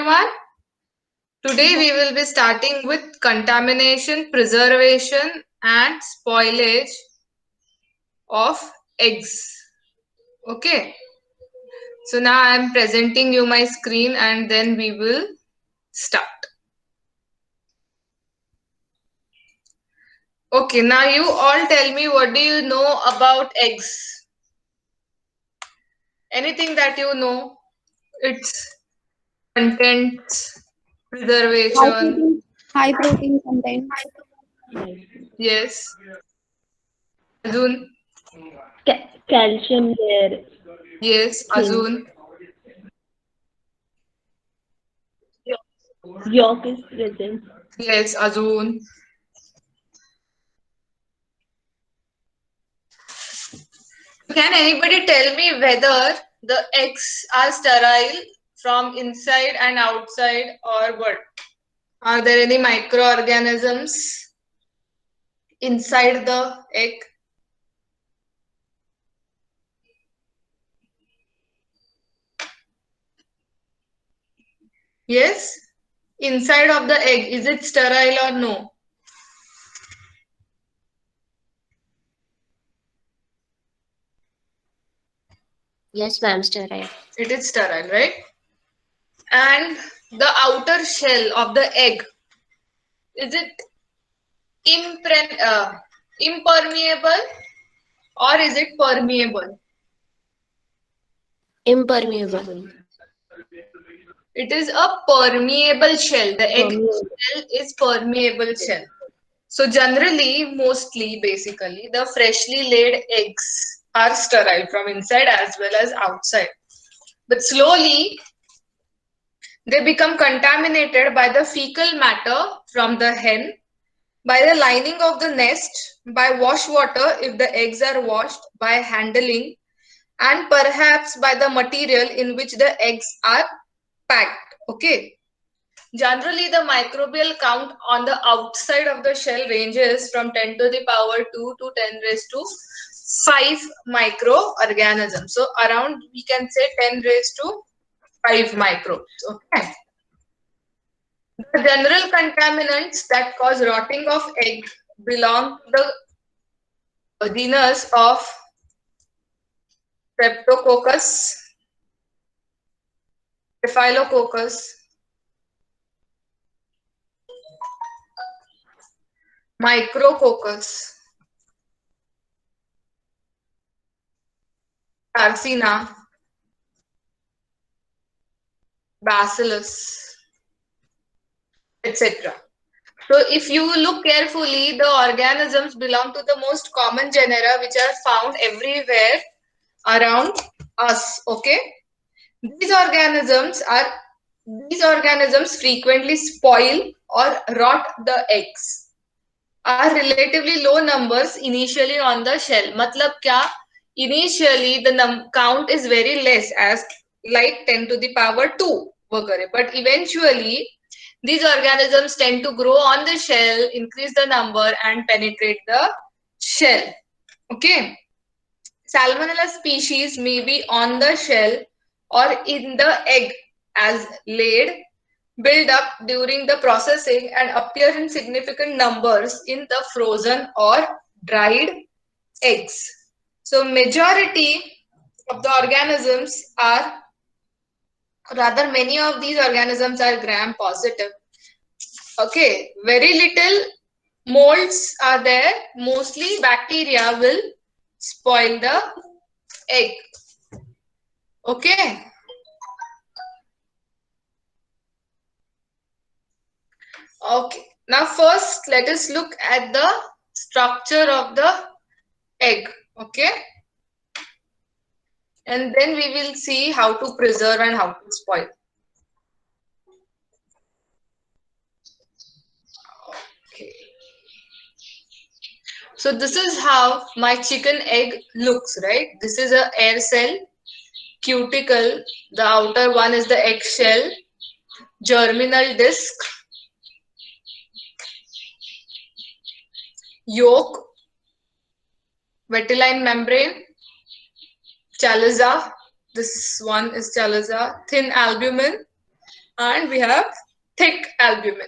everyone. Today we will be starting with contamination, preservation and spoilage of eggs. Okay. So now I am presenting you my screen and then we will start. Okay, now you all tell me, what do you know about eggs? Anything that you know? Its content, preservation. High protein content. Yes. Azun. Calcium there. Yes. Thing. Azun. Yolk is present. Yes. Azun. Can anybody tell me whether the eggs are sterile from inside and outside, or what? Are there any microorganisms inside the egg? Yes? Inside of the egg, is it sterile or no? Yes, ma'am, sterile. It is sterile, right? And the outer shell of the egg, is it impermeable or is it permeable? Impermeable. It is a permeable shell. The egg Permeable. shell is permeable shell. So generally, mostly, basically, the freshly laid eggs are sterile from inside as well as outside. But slowly, they become contaminated by the fecal matter from the hen, by the lining of the nest, by wash water if the eggs are washed, by handling, and perhaps by the material in which the eggs are packed. Okay. Generally, the microbial count on the outside of the shell ranges from 10 to the power 2 to 10 raised to 5 microorganisms. So, around we can say 10 raised to 5 microbes. Okay. The general contaminants that cause rotting of egg belong to the genus of Streptococcus, Staphylococcus, Micrococcus, Sarcina, Bacillus, etc. So if you look carefully, the organisms belong to the most common genera which are found everywhere around us. Okay, these organisms frequently spoil or rot the eggs. Are relatively low numbers initially on the shell. Matlab kya? Initially the count is very less, as like 10 to the power 2 वगैरह. But eventually these organisms tend to grow on the shell, increase the number and penetrate the shell. Okay. Salmonella species may be on the shell or in the egg as laid, build up during the processing and appear in significant numbers in the frozen or dried eggs. So majority of the organisms are, rather many of these organisms are gram positive. Okay, very little molds are there. Mostly bacteria will spoil the egg. Okay. Okay. Now first let us look at the structure of the egg. Okay. And then we will see how to preserve and how to spoil. Okay. So this is how my chicken egg looks, right? This is a air cell, cuticle, the outer one is the egg shell, germinal disc, yolk, vitelline membrane, chaliza, this one is chaliza, thin albumin, and we have thick albumin.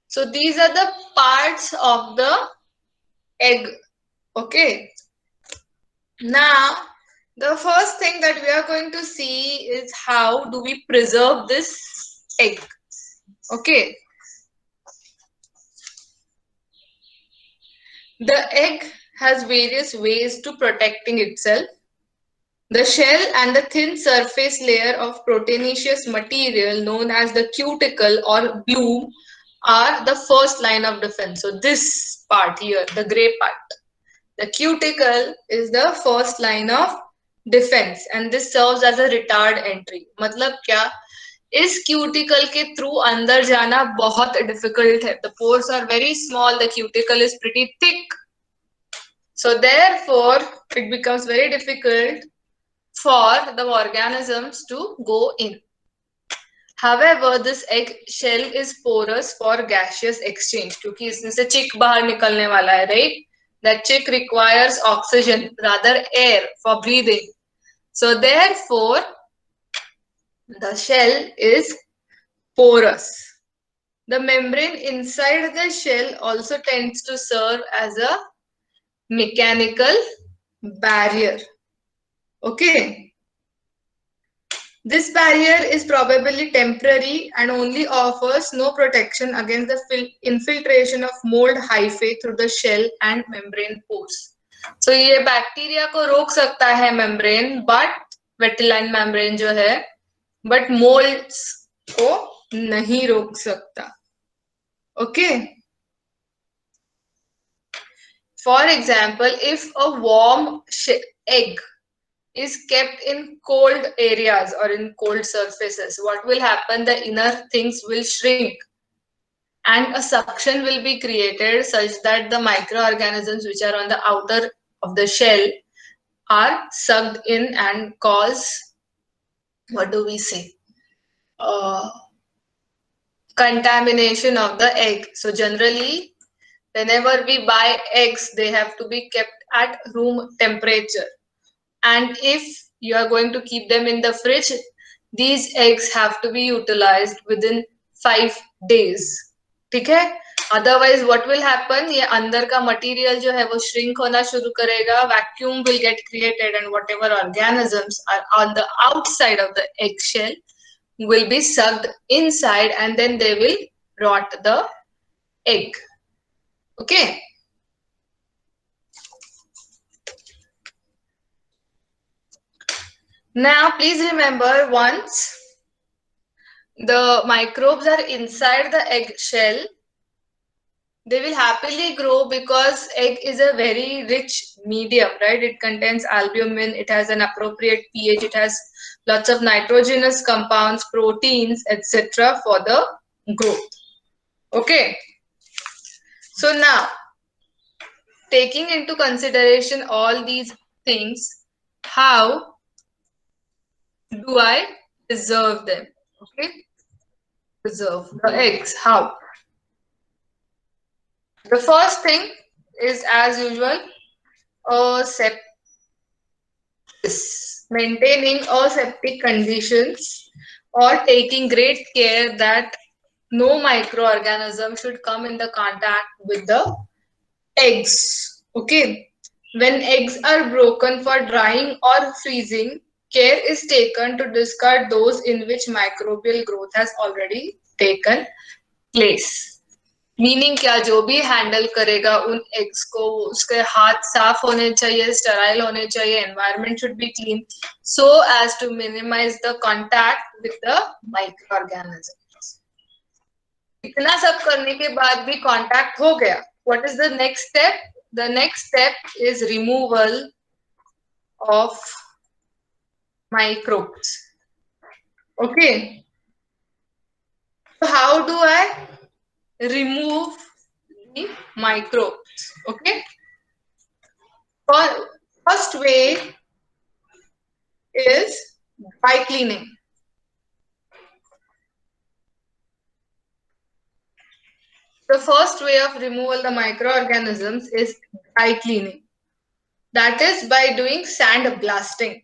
So these are the parts of the egg. Okay. Now, the first thing that we are going to see is how do we preserve this egg. Okay. The egg has various ways to protecting itself. The shell and the thin surface layer of proteinaceous material known as the cuticle or bloom are the first line of defense. So this part here, the gray part, the cuticle is the first line of defense and this serves as a retard entry. मतलब क्या? इस cuticle के through अंदर जाना बहुत difficult है. The pores are very small, the cuticle is pretty thick. So therefore, it becomes very difficult for the organisms to go in. However, this egg shell is porous for gaseous exchange क्योंकि इसमें से चिक बाहर निकलने वाला है, right? That chick requires oxygen, rather air, for breathing. So therefore, the shell is porous. The membrane inside the shell also tends to serve as a mechanical barrier. Okay. This barrier is probably temporary and only offers no protection against the infiltration of mold hyphae through the shell and membrane pores. So ये bacteria को रोक सकता है membrane, but वेटिलाइन membrane जो है, but molds को नहीं रोक सकता. Okay. For example, if a warm egg is kept in cold areas or in cold surfaces, what will happen? The inner things will shrink and a suction will be created such that the microorganisms which are on the outer of the shell are sucked in and cause, what do we say? Contamination of the egg. So generally, whenever we buy eggs, they have to be kept at room temperature. And if you are going to keep them in the fridge, these eggs have to be utilized within 5 days. ठीक है? Otherwise, what will happen? ये अंदर का material जो है वो shrink होना शुरू करेगा, vacuum will get created, and whatever organisms are on the outside of the eggshell will be sucked inside, and then they will rot the egg. Okay. Now, please remember, once the microbes are inside the egg shell, they will happily grow because egg is a very rich medium, right? It contains albumin, it has an appropriate pH, it has lots of nitrogenous compounds, proteins, etc. for the growth. Okay. So now, taking into consideration all these things, how do I preserve them? Okay, preserve the eggs. How? The first thing is, as usual, maintaining aseptic conditions or taking great care that no microorganism should come in the contact with the eggs. Okay, when eggs are broken for drying or freezing, care is taken to discard those in which microbial growth has already taken place. Meaning क्या? जो भी handle करेगा उन eggs को, उसके हाथ साफ होने चाहिए, स्टेराइल होने चाहिए, environment should be clean so as to minimize the contact with the microorganisms. इतना सब करने के बाद भी कांटेक्ट हो गया, what is the next step? The next step is removal of microbes. Okay. So how do I remove the microbes? Okay. First way is by cleaning. The first way of removal of the microorganisms is dry cleaning. That is by doing sand blasting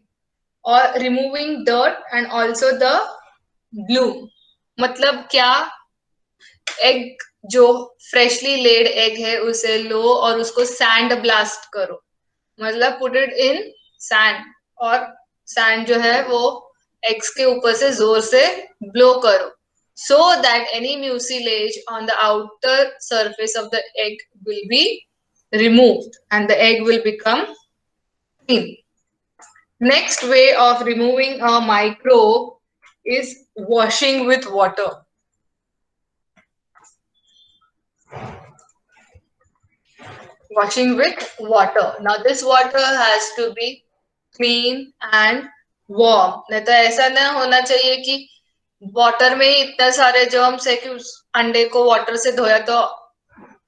or removing dirt and also the bloom. मतलब क्या, egg जो freshly lead egg है उसे लो और उसको sand blast करो, मतलब put it in sand, और सैंड जो है वो एग्स के ऊपर से जोर से ब्लो करो, so that any mucilage on the outer surface of the egg will be removed and the egg will become clean. Next way of removing a microbe is washing with water. Washing with water. Now this water has to be clean and warm. नहीं तो ऐसा ना होना चाहिए कि water में ही इतने सारे जर्म्स है कि उस अंडे को वाटर से धोया तो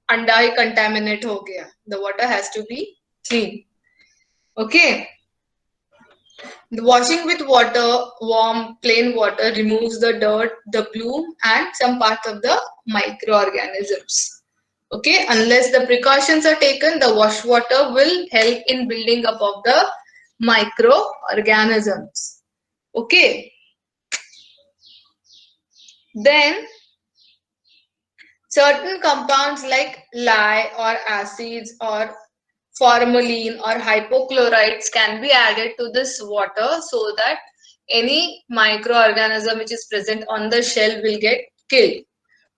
अंडा ही कंटामिनेट हो गया. The water has to be clean. Okay. The washing with water, warm, plain water, removes the dirt, the bloom, and some parts of the microorganisms. Okay, unless the precautions are taken, the wash water will help in building up of the microorganisms. Okay. Then certain compounds like lye or acids or formalin or hypochlorites can be added to this water so that any microorganism which is present on the shell will get killed.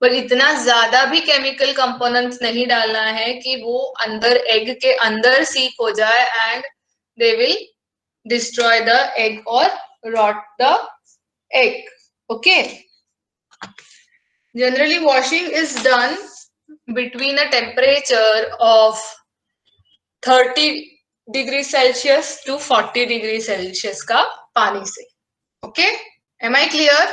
पर इतना ज्यादा भी chemical components नहीं डालना है कि वो अंदर एग के अंदर सीप हो जाए and they will destroy the egg or rot the egg. Okay. Generally washing is done between a temperature of 30 degree Celsius to 40 degree Celsius का पानी से. Okay, am I clear?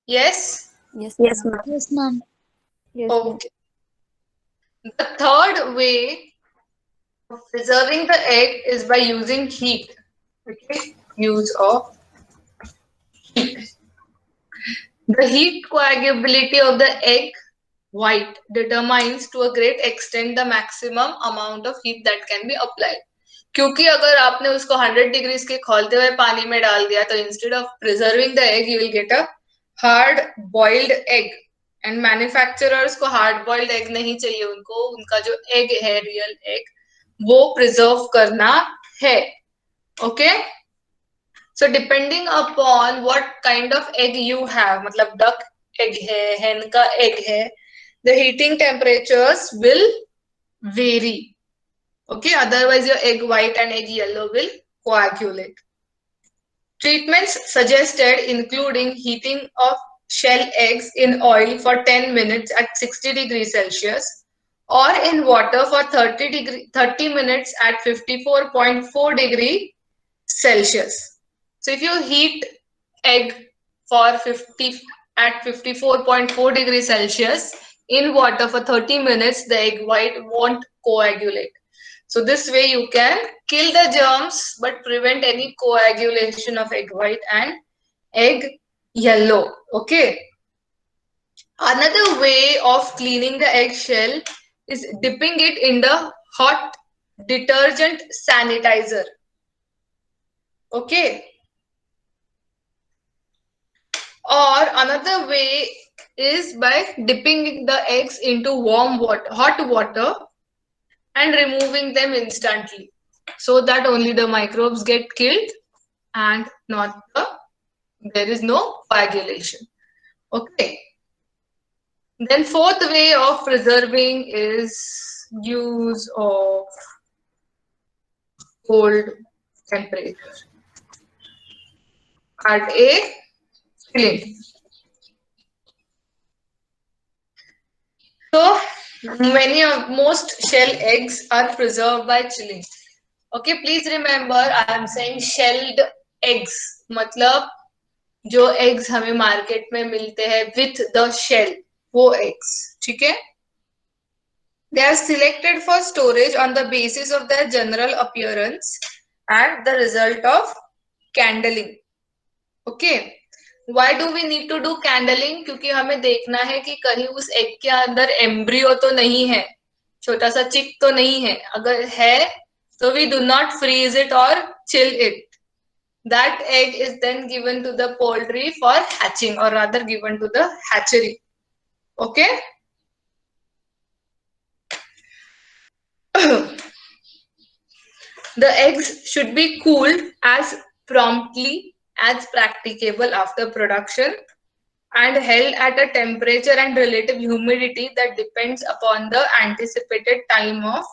Yes. Yes, Yes, ma'am. Yes, ma'am. Yes, ma'am. Okay. The third way of preserving the egg is by using heat. Okay, use of heat. The heat coagulability of the egg white determines to a great extent the maximum amount of heat that can be applied. क्योंकि अगर आपने उसको 100 degrees के खोलते हुए पानी में डाल दिया तो instead of preserving the egg you will get a hard boiled egg. And manufacturers को हार्ड बॉइल्ड एग नहीं चाहिए, उनको उनका जो एग है रियल एग वो प्रिजर्व करना है. Okay. So depending upon what kind of egg you have, मतलब डक एग है, hen का एग है, the heating temperatures will vary. Okay, otherwise your egg white and egg yellow will coagulate. Treatments suggested including heating of shell eggs in oil for 10 minutes at 60 degrees Celsius or in water for 30 minutes at 54.4 degrees Celsius. So if you heat egg for 54.4 degrees Celsius in water for 30 minutes, the egg white won't coagulate. So this way you can kill the germs but prevent any coagulation of egg white and egg yellow. Okay. Another way of cleaning the eggshell is dipping it in the hot detergent sanitizer. Okay. Or another way is by dipping the eggs into warm water, hot water, and removing them instantly, so that only the microbes get killed and there is no coagulation. Okay. Then fourth way of preserving is use of cold temperature at a chilling. So most shell eggs are preserved by chilling. Okay, please remember I am saying shelled eggs, मतलब जो eggs हमें market में मिलते हैं with the shell, वो eggs. ठीक है? They are selected for storage on the basis of their general appearance and the result of candling. Okay. Why do we need to do candling? क्योंकि हमें देखना है कि कहीं उस एग के अंदर एम्ब्रियो तो नहीं है, छोटा सा चिक तो नहीं है. अगर है तो we do not freeze it or chill it. That egg is then given to the poultry for hatching, or rather given to the hatchery. Okay. The eggs should be cooled as promptly as practicable after production and held at a temperature and relative humidity that depends upon the anticipated time of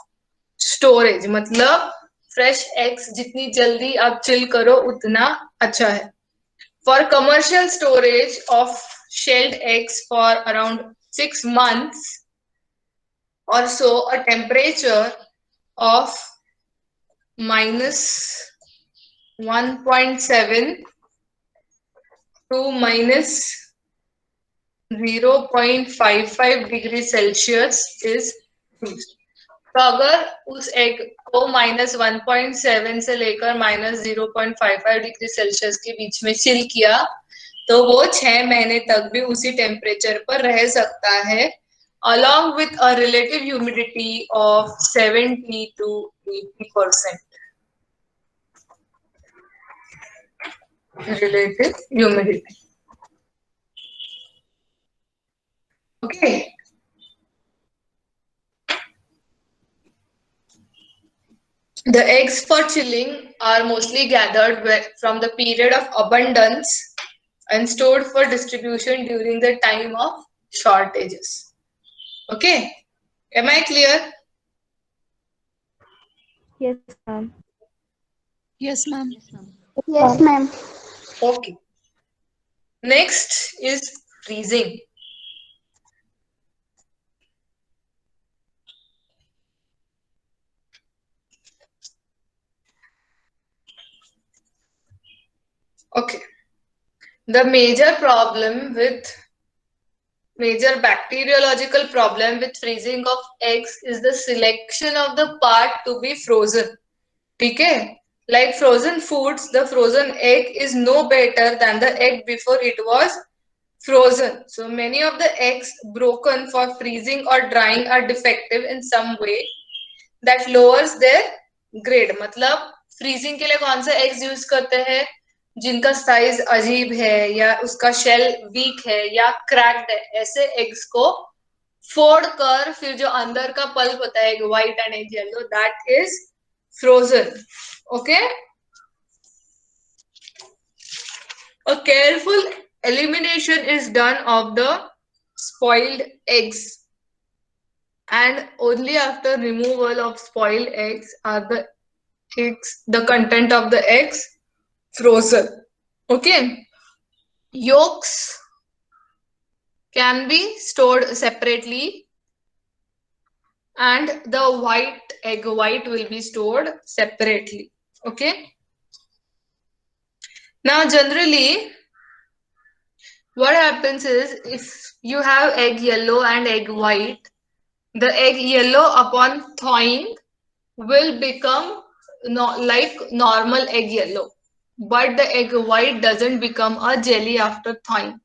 storage. मतलब fresh eggs जितनी जल्दी आप chill करो उतना अच्छा है. For commercial storage of shelled eggs for around 6 months or so, a temperature of minus 1.7 to minus 0.55 degree Celsius is used. तो अगर उस एग को -1.7 से लेकर -0.55 डिग्री सेल्सियस के बीच में चिल किया तो वो 6 महीने तक भी उसी टेम्परेचर पर रह सकता है, along with a relative humidity of 70 to 80%. Relative humidity. Okay. The eggs for chilling are mostly gathered from the period of abundance and stored for distribution during the time of shortages. Okay. Am I clear? Yes, ma'am. Yes, ma'am. Yes, ma'am. Okay. Next is freezing. Okay. The major bacteriological problem with freezing of eggs is the selection of the part to be frozen. Okay? Like frozen foods, the frozen egg is no better than the egg before it was frozen. So many of the eggs broken for freezing or drying are defective in some way that lowers their grade. मतलब freezing के लिए कौन से eggs use करते हैं जिनका size अजीब है या उसका शेल वीक है या क्रैक्ड है, ऐसे एग्स को फोड़ कर फिर जो अंदर का पल्प होता है, egg white and egg yellow, that is frozen. Okay. A careful elimination is done of the spoiled eggs, and only after removal of spoiled eggs are the content of the eggs frozen. Okay. Yolks can be stored separately and the egg white will be stored separately. Okay. Now generally what happens is if you have egg yellow and egg white, the egg yellow upon thawing will become like normal egg yellow, but the egg white doesn't become a jelly after thawing.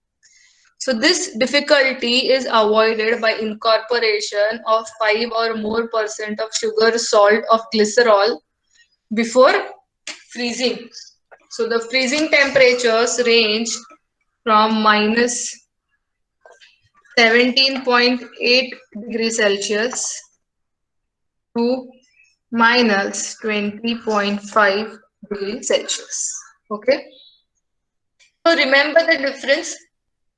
So this difficulty is avoided by incorporation of 5 or more % of sugar, salt, of glycerol before freezing. So the freezing temperatures range from minus 17.8 degrees Celsius to minus 20.5 degrees Celsius. Okay. So remember the difference.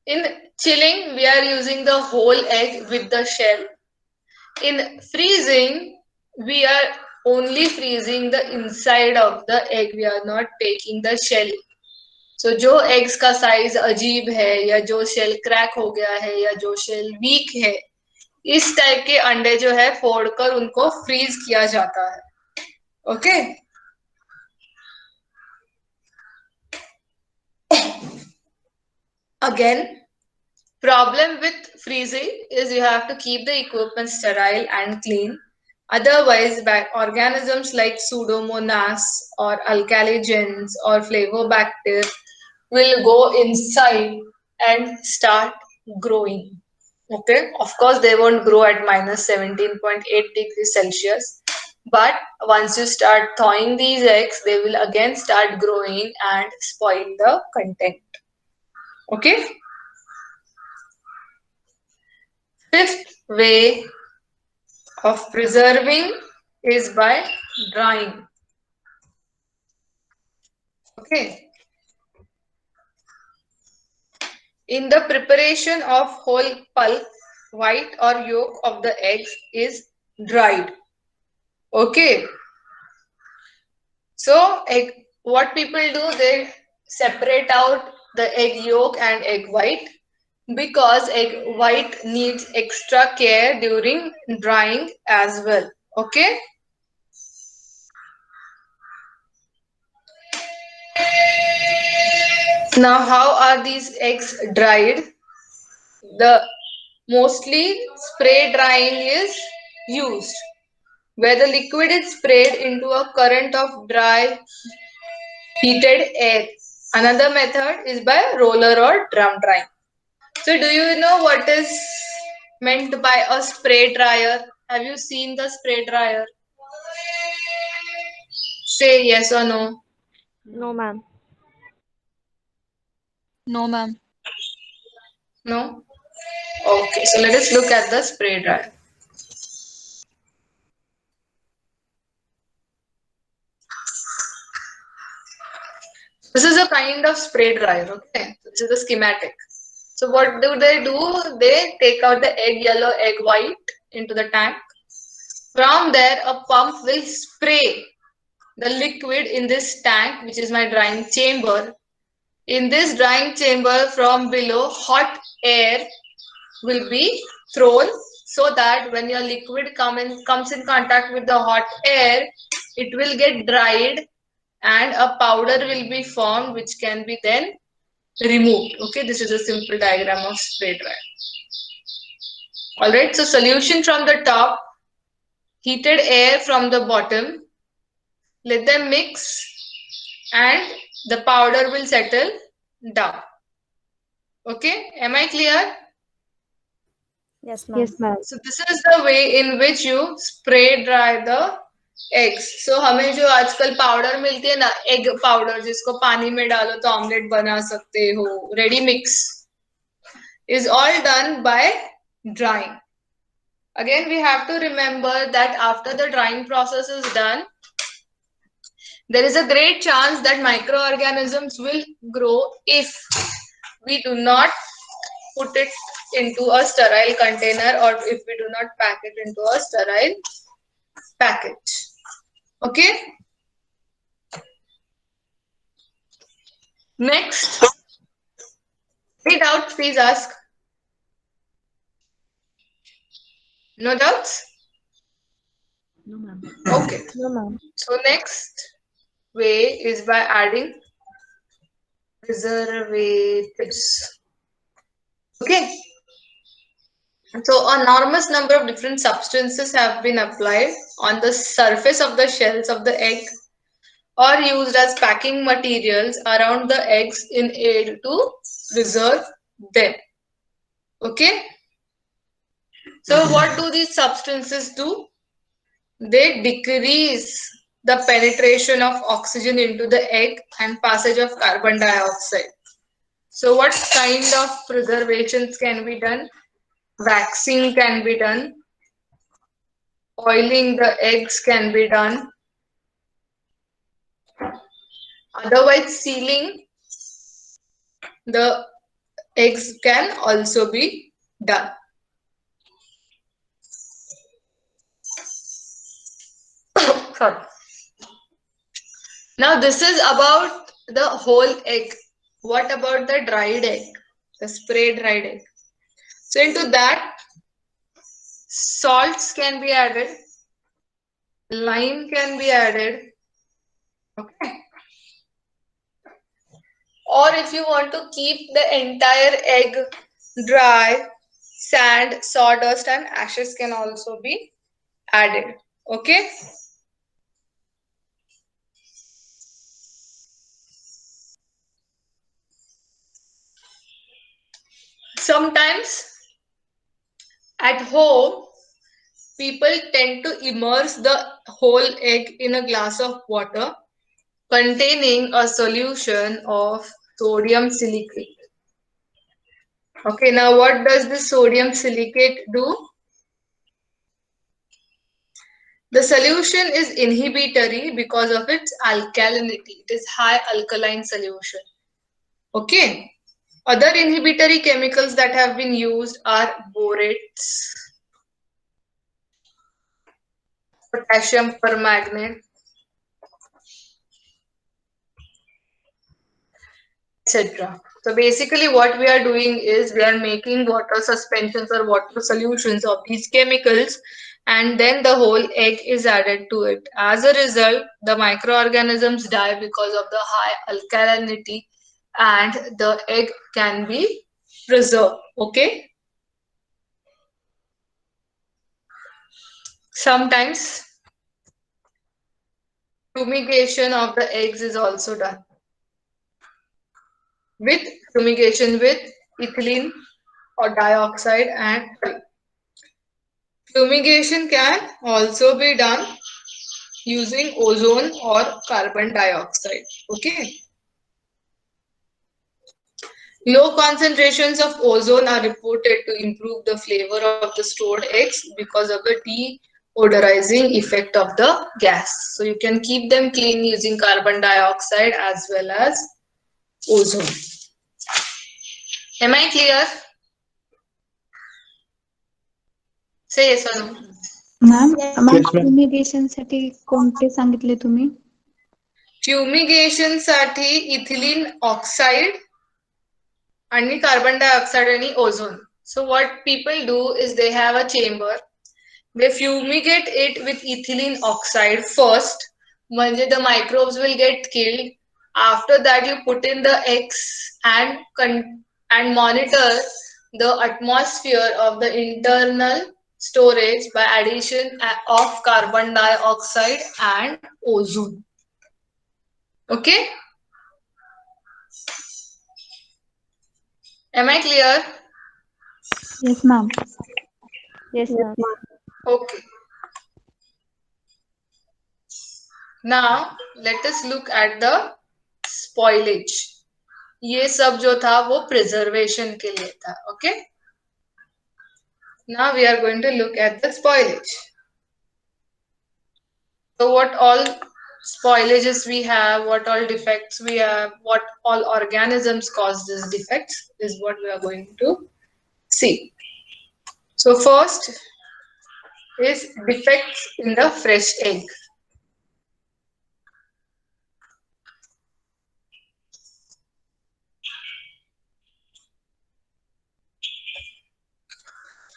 In chilling, we are using the whole egg with the shell. In freezing, we are only freezing the inside of the egg. We are not taking the shell. So जो eggs का size अजीब है या जो shell crack हो गया है या जो shell weak है, इस टाइप के अंडे जो है फोड़कर उनको freeze किया जाता है. Okay. Again, problem with freezing is you have to keep the equipment sterile and clean. Otherwise, organisms like Pseudomonas or alkaligens or flavobacter will go inside and start growing. Okay, of course, they won't grow at minus 17.8 degrees Celsius. But once you start thawing these eggs, they will again start growing and spoil the content. Okay? Fifth way of preserving is by drying. Okay. In the preparation of whole pulp, white or yolk of the eggs is dried. Okay. So what people do, they separate out the egg yolk and egg white because egg white needs extra care during drying as well. Okay. Now, how are these eggs dried? The mostly spray drying is used, where the liquid is sprayed into a current of dry heated air. Another method is by roller or drum drying. So, do you know what is meant by a spray dryer? Have you seen the spray dryer? Say yes or no. No, ma'am. No, ma'am. No? Okay, so let us look at the spray dryer. This is a kind of spray dryer, okay? This is the schematic. So what do? They take out the egg yellow, egg white into the tank. From there, a pump will spray the liquid in this tank, which is my drying chamber. In this drying chamber from below, hot air will be thrown so that when your liquid comes in contact with the hot air, it will get dried and a powder will be formed which can be then removed. Okay, this is a simple diagram of spray dryer. Alright, so solution from the top, heated air from the bottom, let them mix and the powder will settle down. Okay, am I clear? Yes, ma'am. Yes, ma'am. So this is the way in which you spray dry the eggs. So हमें जो आजकल powder मिलती है ना, egg powder जिसको पानी में डालो तो ऑमलेट बना सकते हो, ready mix, is all done by drying. Again, we have to remember that after the drying process is done, there is a great chance that microorganisms will grow if we do not put it into a sterile container or if we do not pack it into a sterile package. Okay. Next, any doubts, please ask. No doubts? No, ma'am. Okay. No, ma'am. So next way is by adding preservatives. Okay. So an enormous number of different substances have been applied on the surface of the shells of the egg or used as packing materials around the eggs in order to preserve them. Okay. So what do these substances do? They decrease the penetration of oxygen into the egg and passage of carbon dioxide. So what kind of preservations can be done? Waxing can be done. Oiling the eggs can be done. Otherwise, sealing the eggs can also be done. Sorry. Now this is about the whole egg. What about the dried egg? The spray dried egg. So into that, salts can be added, lime can be added. Okay. Or if you want to keep the entire egg dry, sand, sawdust and ashes can also be added. Okay. Sometimes at home, people tend to immerse the whole egg in a glass of water containing a solution of sodium silicate. Okay, now what does the sodium silicate do? The solution is inhibitory because of its alkalinity. It is high alkaline solution. Okay. Other inhibitory chemicals that have been used are borates, potassium permanganate, etc. So basically what we are doing is we are making water suspensions or water solutions of these chemicals, and then the whole egg is added to it. As a result, the microorganisms die because of the high alkalinity, and the egg can be preserved. Okay. Sometimes fumigation of the eggs is also done. With fumigation with ethylene or dioxide and fumigation can also be done using ozone or carbon dioxide. Okay. Low concentrations of ozone are reported to improve the flavor of the stored eggs because of the deodorizing effect of the gas. So you can keep them clean using carbon dioxide as well as ozone. Am I clear? Say yes or no. Ma'am fumigation साठी कोणते सांगितले तुम्ही? Fumigation साठी ethylene oxide and carbon dioxide and ozone. So what people do is they have a chamber. They fumigate it with ethylene oxide first. The microbes will get killed. After that, you put in the eggs and monitor the atmosphere of the internal storage by addition of carbon dioxide and ozone. Okay? Am I clear? Yes, ma'am. Yes, ma'am. Okay. Now let us look at the spoilage. ये सब जो था वो preservation के लिए था. Okay. Now we are going to look at the spoilage. So what all spoilages we have, what all defects we have, what all organisms cause these defects is what we are going to see. So first is defects in the fresh egg.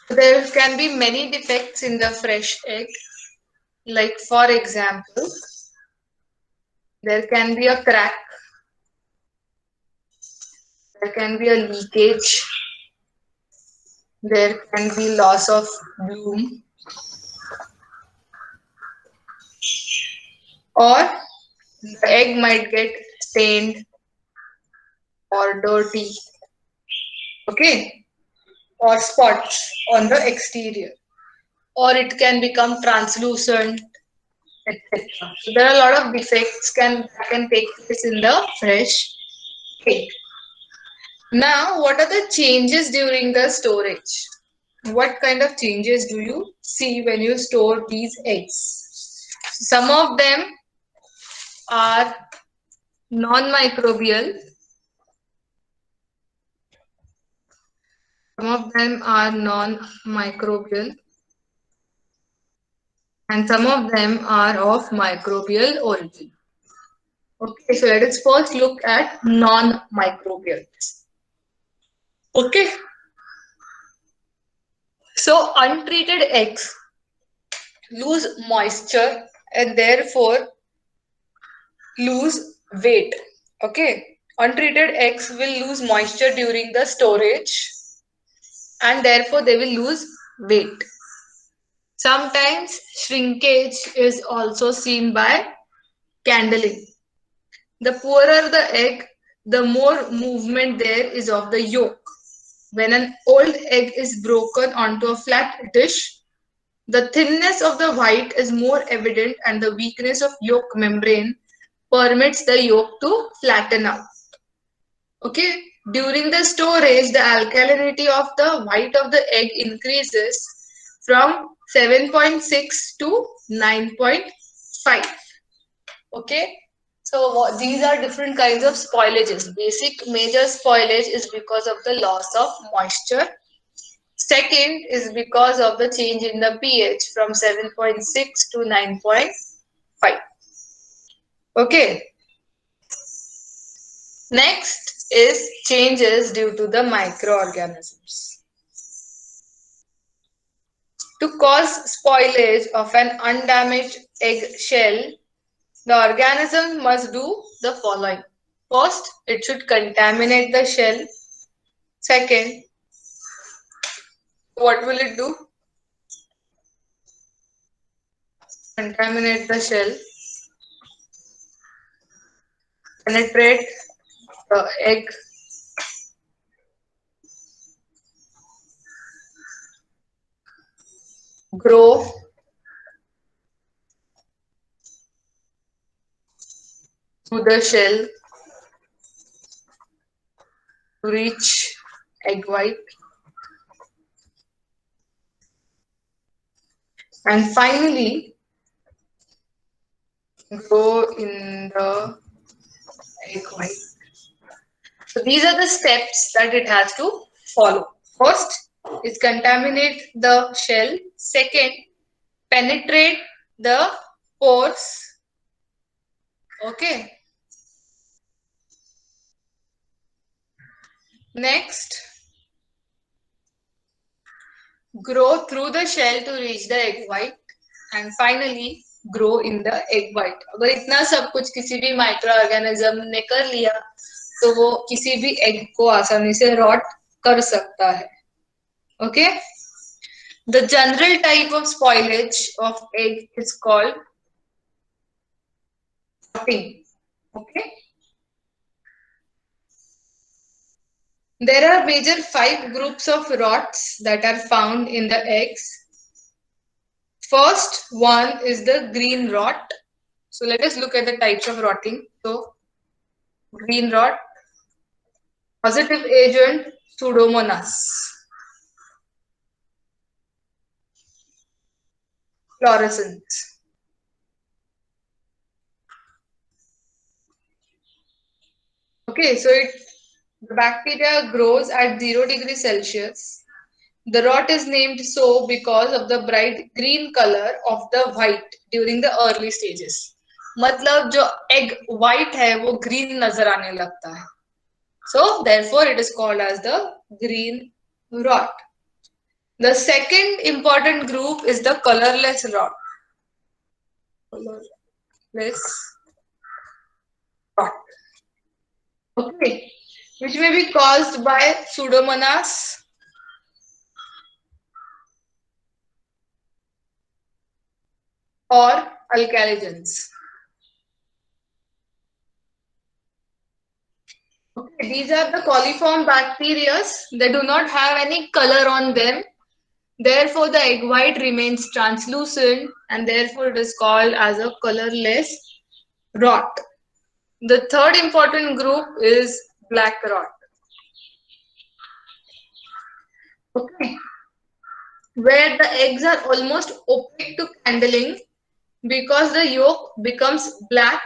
There can be many defects in the fresh egg. Like for example, there can be a crack, there can be a leakage, there can be loss of bloom, or the egg might get stained or dirty, okay, or spots on the exterior, or it can become translucent, etc. So there are a lot of defects that can take place in the fresh egg. Now, what are the changes during the storage? What kind of changes do you see when you store these eggs? Some of them are non-microbial. Some of them are non-microbial. And some of them are of microbial origin. Okay, so let us first look at non-microbials. Okay. So untreated eggs lose moisture and therefore lose weight. Okay. Untreated eggs will lose moisture during the storage and therefore they will lose weight. Sometimes shrinkage is also seen by candling. The poorer the egg, the more movement there is of the yolk. When an old egg is broken onto a flat dish, The thinness of the white is more evident and the weakness of yolk membrane permits the yolk to flatten out. Okay, during the storage, the alkalinity of the white of the egg increases from 7.6 to 9.5. Okay, so these are different kinds of spoilages. Basic major spoilage is because of the loss of moisture. Second is because of the change in the pH from 7.6 to 9.5. Okay. Next is changes due to the microorganisms. To cause spoilage of an undamaged egg shell, the organism must do the following. First, it should contaminate the shell. Second, what will it do? Contaminate the shell, penetrate the egg, grow through the shell to reach egg white, and finally grow in the egg white. So these are the steps that it has to follow. First is contaminate the shell. Second, penetrate the pores. Okay. Next, grow through the shell to reach the egg white. And finally, grow in the egg white. अगर इतना सब कुछ किसी भी micro organism ने कर लिया तो वो किसी भी एग को आसानी से रॉट कर सकता है. Okay. The general type of spoilage of egg is called rotting. Okay. There are major 5 groups of rots that are found in the eggs. First one is the green rot. So let us look at the types of rotting. So green rot, positive agent Pseudomonas, fluorescence. Okay, so the bacteria grows at 0 degrees Celsius. The rot is named so because of the bright green color of the white during the early stages. मतलब जो egg white है वो green नजर आने लगता है. So therefore it is called as the green rot. The second important group is the colorless rot. Colorless rot. Okay, which may be caused by Pseudomonas or alkalogens. Okay, these are the coliform bacteria. They do not have any color on them. Therefore, the egg white remains translucent and therefore it is called as a colorless rot. The third important group is black rot. Okay, where the eggs are almost opaque to candling because the yolk becomes black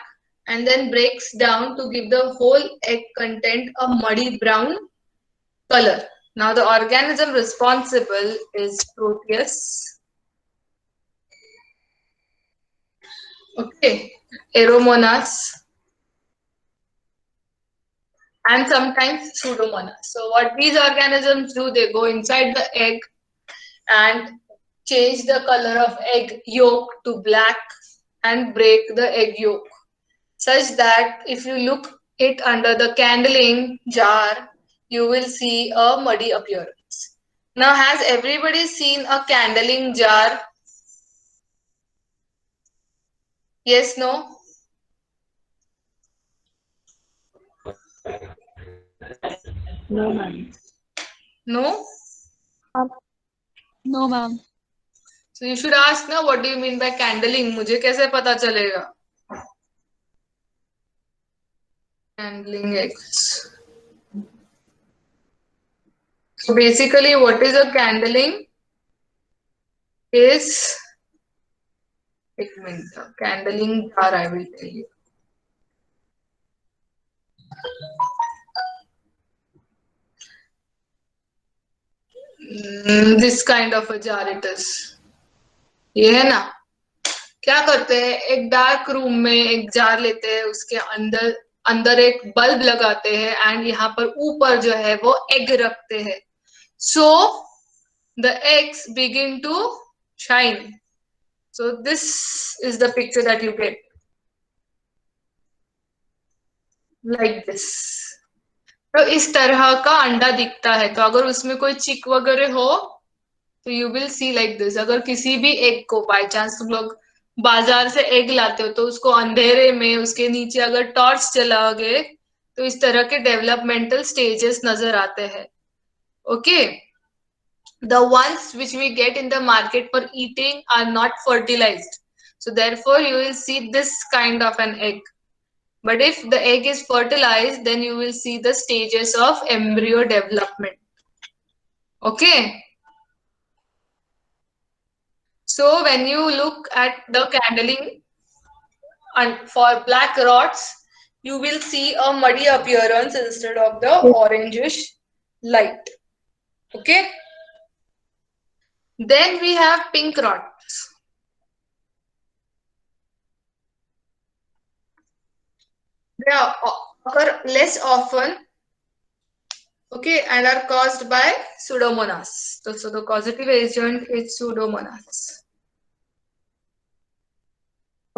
and then breaks down to give the whole egg content a muddy brown color. Now the organism responsible is Proteus. Okay, Aeromonas and sometimes Pseudomonas. So what these organisms do, they go inside the egg and change the color of egg yolk to black and break the egg yolk, such that if you look it under the candling jar, you will see a muddy appearance. Now, has everybody seen a candling jar? Yes, no? No, ma'am. No? No, ma'am. So you should ask ना, what do you mean by candling? मुझे कैसे पता चलेगा? Candling eggs. So basically, what is a candling? Is एक minute, candling jar I will tell you. This kind of a jar it is. ये है ना, क्या करते हैं, एक डार्क रूम में एक जार लेते हैं, उसके अंदर अंदर एक बल्ब लगाते हैं एंड यहाँ पर ऊपर जो है वो एग रखते हैं. So the eggs begin to shine. So this is the picture that you get like this. तो इस तरह का अंडा दिखता है. तो अगर उसमें कोई चिक वगैरह हो तो you will C like this. अगर किसी भी एग को बाय चांस तुम लोग बाजार से एग लाते हो तो उसको अंधेरे में उसके नीचे अगर टॉर्च जलाओगे तो इस तरह के डेवलपमेंटल स्टेजेस नजर आते हैं. Okay, the ones which we get in the market for eating are not fertilised, so therefore you will see this kind of an egg. But if the egg is fertilized, then you will see the stages of embryo development. Okay. So when you look at the candling and for black rods, you will see a muddy appearance instead of the orangish light. Okay. Then we have pink rods. They occur less often, okay, and are caused by Pseudomonas. So the causative agent is Pseudomonas.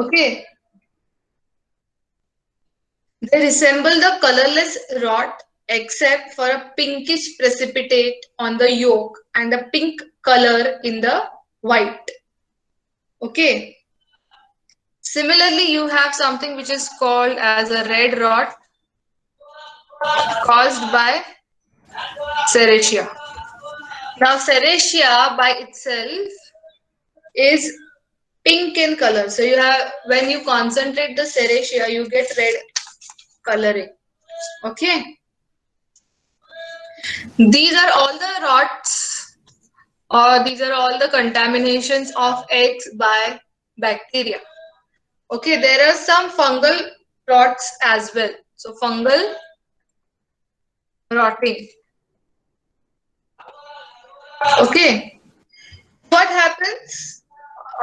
Okay. They resemble the colorless rod except for a pinkish precipitate on the yolk and a pink color in the white. Okay. Similarly, you have something which is called as a red rod caused by Serratia. Now, Serratia by itself is pink in color. So you have, when you concentrate the Serratia, you get red coloring. Okay. These are all the rods, or these are all the contaminations of eggs by bacteria. Okay, there are some fungal rots as well. So fungal rotting. Okay. What happens?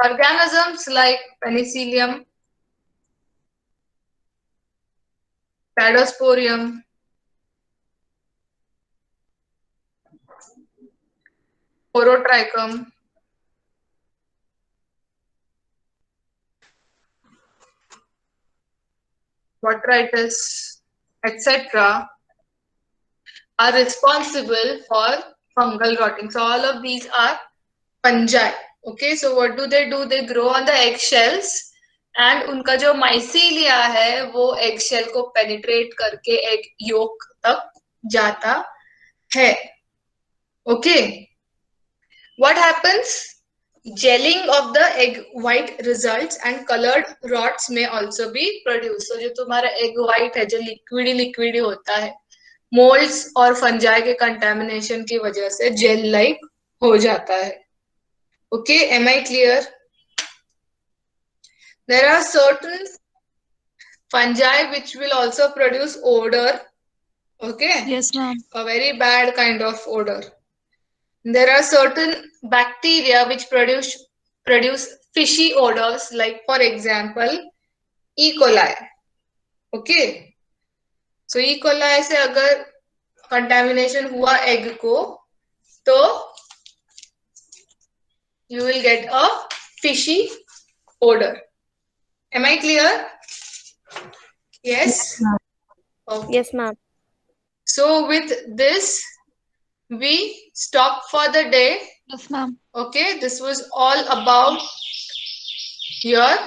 Organisms like Penicillium, Padosporium, Porotrichum, Botrytis, etc. are responsible for fungal rotting. So all of these are fungi. Okay, so what do? They grow on the eggshells and उनका जो mycelia है वो eggshell को penetrate करके egg yolk तक जाता है. Okay, what happens? Gelling of the egg white results and colored rods may also be produced. So जो तुम्हारा egg white है जो liquidy होता है, molds और fungi के contamination की वजह से gel like हो जाता है. Okay, am I clear? There are certain fungi which will also produce odor. Okay. Yes, ma'am. A very bad kind of odor. There are certain bacteria which produce fishy odors, like for example, E. coli. Okay. So E. coli से अगर contamination हुआ egg को, तो you will get a fishy odor. Am I clear? Yes? Okay. Yes, ma'am. So with this, we stop for the day. Yes, ma'am. Okay, this was all about your